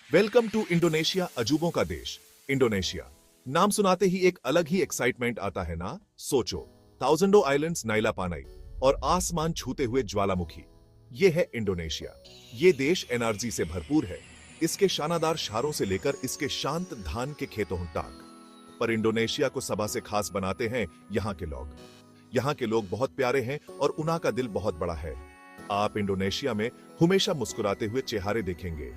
Welcome to Indonesia, अजूबों का देश। Indonesia नाम सुनाते ही एक अलग ही एक्साइटमेंट आता है ना। सोचो, थाउजेंडो आइलैंड्स, नाइला पानाई और आसमान छूते हुए ज्वालामुखी। ये है इंडोनेशिया। ये देश एनर्जी से भरपूर है, इसके शानदार शहरों से लेकर इसके शांत धान के खेतों तक। पर इंडोनेशिया को सबा से खास बनाते हैं यहाँ के लोग। यहाँ के लोग बहुत प्यारे हैं और उनका का दिल बहुत बड़ा है। आप इंडोनेशिया में हमेशा मुस्कुराते हुए चेहरे देखेंगे।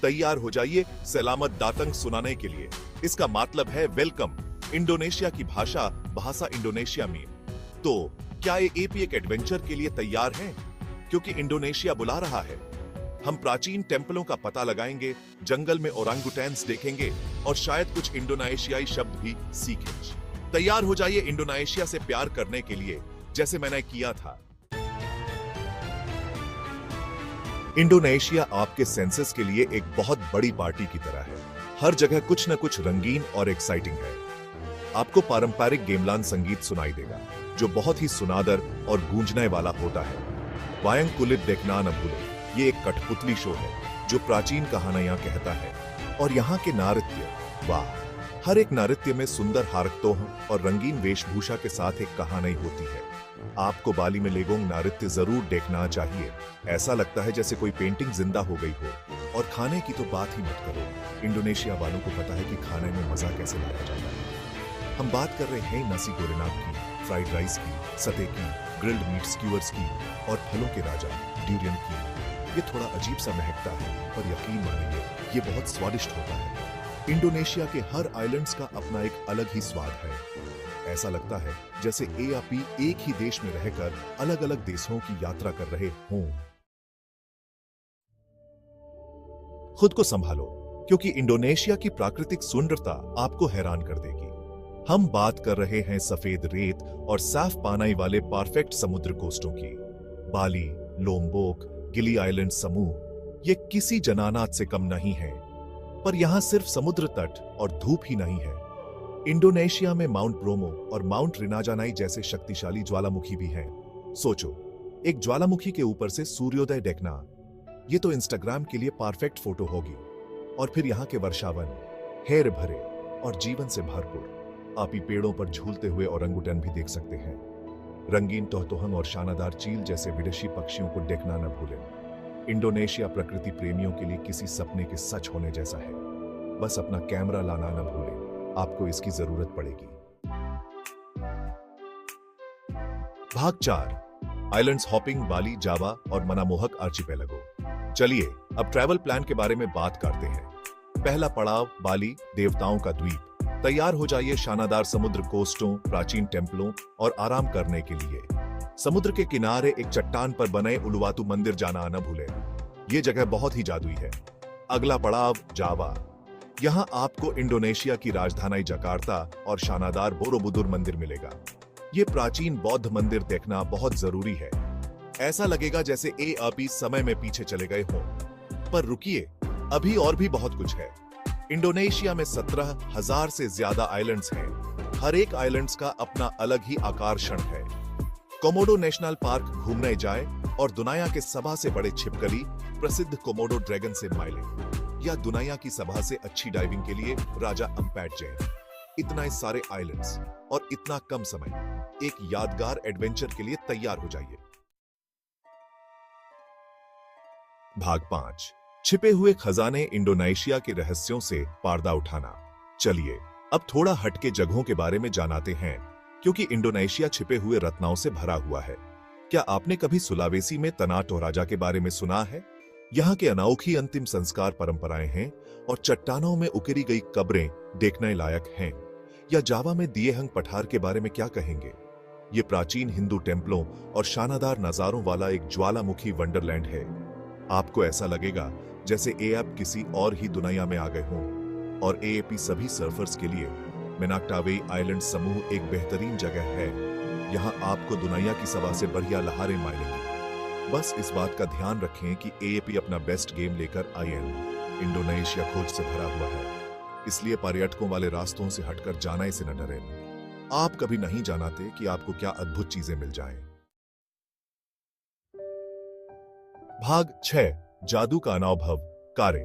तैयार हो जाइए सलामत दातंग सुनाने के लिए। इसका मतलब है वेलकम। इंडोनेशिया की भाषा भाषा इंडोनेशिया में। तो क्या ये एपी एक एडवेंचर के लिए तैयार हैं? क्योंकि इंडोनेशिया बुला रहा है। हम प्राचीन टेम्पलों का पता लगाएंगे, जंगल में ओरांगुटैन्स देखेंगे और शायद कुछ इंडोनेशियाई शब्द भी सीखेंगे। तैयार हो जाइए इंडोनेशिया से प्यार करने के लिए, जैसे मैंने किया था। इंडोनेशिया आपके सेंसेस के लिए एक बहुत बड़ी पार्टी की तरह है। हर जगह कुछ न कुछ रंगीन और एक्साइटिंग है। आपको पारंपरिक गेमलान संगीत सुनाई देगा, जो बहुत ही सुनादर और गूंजने वाला होता है। वायंग कुलित देखना न भूलें। ये एक कठपुतली शो है जो प्राचीन कहानियां कहता है। और यहाँ के नृत्य, वाह! हर एक नृत्य में सुंदर हारकतों और रंगीन वेशभूषा के साथ एक कहानी होती है। आपको बाली में लेगोंग नृत्य जरूर देखना चाहिए। ऐसा लगता है जैसे कोई पेंटिंग जिंदा हो गई हो। और खाने की तो बात ही मत करो। इंडोनेशिया वालों को पता है कि खाने में मजा कैसे लाया जाता है। हम बात कर रहे हैं नसी गोरेनाक की, फ्राइड राइस की, सते की, ग्रिल्ड मीट स्क्यूअर्स की और फलों के राजा ड्यूरियन की। ये थोड़ा अजीब सा महकता है, पर यकीन मानिए ये बहुत स्वादिष्ट होता है। इंडोनेशिया के हर आइलैंड्स का अपना एक अलग ही स्वाद है। ऐसा लगता है जैसे एआपी एक ही देश में रहकर अलग अलग देशों की यात्रा कर रहे हों। खुद को संभालो, क्योंकि इंडोनेशिया की प्राकृतिक सुंदरता आपको हैरान कर देगी। हम बात कर रहे हैं सफेद रेत और साफ पानी वाले परफेक्ट समुद्र कोस्टों की। बाली, लोम्बोक, गिली आइलैंड समूह ये किसी जनानात से कम नहीं है। पर यहां सिर्फ समुद्र तट और धूप ही नहीं है। इंडोनेशिया में माउंट ब्रोमो और माउंट रिनाजानाई जैसे शक्तिशाली ज्वालामुखी भी हैं। सोचो, एक ज्वालामुखी के ऊपर से सूर्योदय देखना, ये तो इंस्टाग्राम के लिए परफेक्ट फोटो होगी। और फिर यहाँ के वर्षावन, हेर भरे और जीवन से भरपूर। आप ही पेड़ों पर झूलते हुए ओरंगुटन भी देख सकते हैं। रंगीन टोहतोहंग और शानदार चील जैसे विदेशी पक्षियों को देखना न भूलें। इंडोनेशिया प्रकृति प्रेमियों के लिए किसी सपने के सच होने जैसा है। बस अपना कैमरा लाना न भूलें, आपको इसकी जरूरत पड़ेगी। भाग 4, आइलैंड्स हॉपिंग, बाली, जावा और मनामोहक आर्चिपेलागो। चलिए अब ट्रैवल प्लान के बारे में बात करते हैं। पहला पड़ाव बाली, देवताओं का द्वीप। तैयार हो जाइए शानदार समुद्र कोस्टों, प्राचीन टेम्पलों और आराम करने के लिए। समुद्र के किनारे एक चट्टान पर बने उलुवातु मंदिर जाना न भूलें। यह जगह बहुत ही जादुई है। अगला पड़ाव जावा। यहाँ आपको इंडोनेशिया की राजधानी जकार्ता और शानदार बोरोबुदुर मंदिर मिलेगा। ये प्राचीन बौद्ध मंदिर देखना बहुत जरूरी है। ऐसा लगेगा जैसे एआपी समय में पीछे चले गए हों। पर रुकिए, अभी और भी बहुत कुछ है। इंडोनेशिया में 17,000 से ज्यादा आइलैंड्स हैं। हर एक आइलैंड्स का अपना अलग ही आकर्षण है। कोमोडो नेशनल पार्क घूमने जाए और दुनिया के सभा से बड़े छिपकली प्रसिद्ध कोमोडो ड्रैगन से मिले, या दुनिया की सभा से अच्छी डाइविंग के लिए राजा अम्पैट जैन। इतना सारे आइलैंड्स और इतना कम समय, एक यादगार एडवेंचर के लिए तैयार हो जाइए। भाग 5, छिपे हुए खजाने, इंडोनेशिया के रहस्यों से पर्दा उठाना। चलिए अब थोड़ा हटके जगहों के बारे में जानते हैं, क्योंकि इंडोनेशिया छिपे हुए रत्नों से भरा हुआ है। क्या आपने कभी सुलावेसी में तनाट टोराजा के बारे में सुना है? यहाँ के अनोखी अंतिम संस्कार परंपराएं हैं और चट्टानों में उकेरी गई कब्रें देखने लायक हैं। या जावा में दिएहंग पठार के बारे में क्या कहेंगे? ये प्राचीन हिंदू टेम्पलों और शानदार नजारों वाला एक ज्वालामुखी वंडरलैंड है। आपको ऐसा लगेगा जैसे आप किसी और ही दुनिया में आ गए हों। और एएपी सभी सर्फर्स के लिए मेनाक्टावे आइलैंड समूह एक बेहतरीन जगह है। यहाँ आपको दुनिया की सभा से बढ़िया लहारें मिलेंगी। बस इस बात का ध्यान रखें कि एएपी अपना बेस्ट गेम लेकर आए हैं। इंडोनेशिया खोज से भरा हुआ है, इसलिए पर्यटकों वाले रास्तों से हटकर जाने से न डरें। आप कभी नहीं जानते कि आपको क्या अद्भुत चीजें मिल जाएं। भाग 6, जादू का अनुभव, कारें।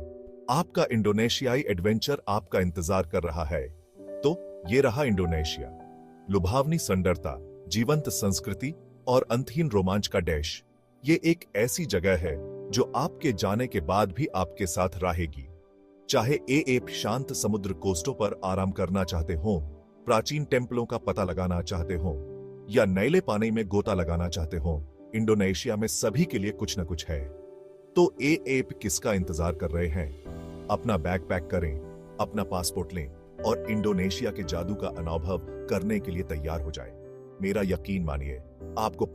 आपका इंडोनेशियाई एडवेंचर आपका इंतजार कर रहा है। तो ये रहा इंडोनेशिया। लुभावनी सुंदरता, जीवंत संस्कृति और अंतहीन रोमांच का देश। ये एक ऐसी जगह है जो आपके जाने के बाद भी आपके साथ रहेगी। चाहे आप शांत समुद्र कोस्टों पर आराम करना चाहते हो, प्राचीन टेम्पलों का पता लगाना चाहते हो, या नैले पानी में गोता लगाना चाहते हो, इंडोनेशिया में सभी के लिए कुछ न कुछ है। तो आप किसका इंतजार कर रहे हैं? अपना बैग पैक करें, अपना पासपोर्ट लें और इंडोनेशिया के जादू का अनुभव करने के लिए तैयार हो जाएं। मेरा यकीन मानिए, आपको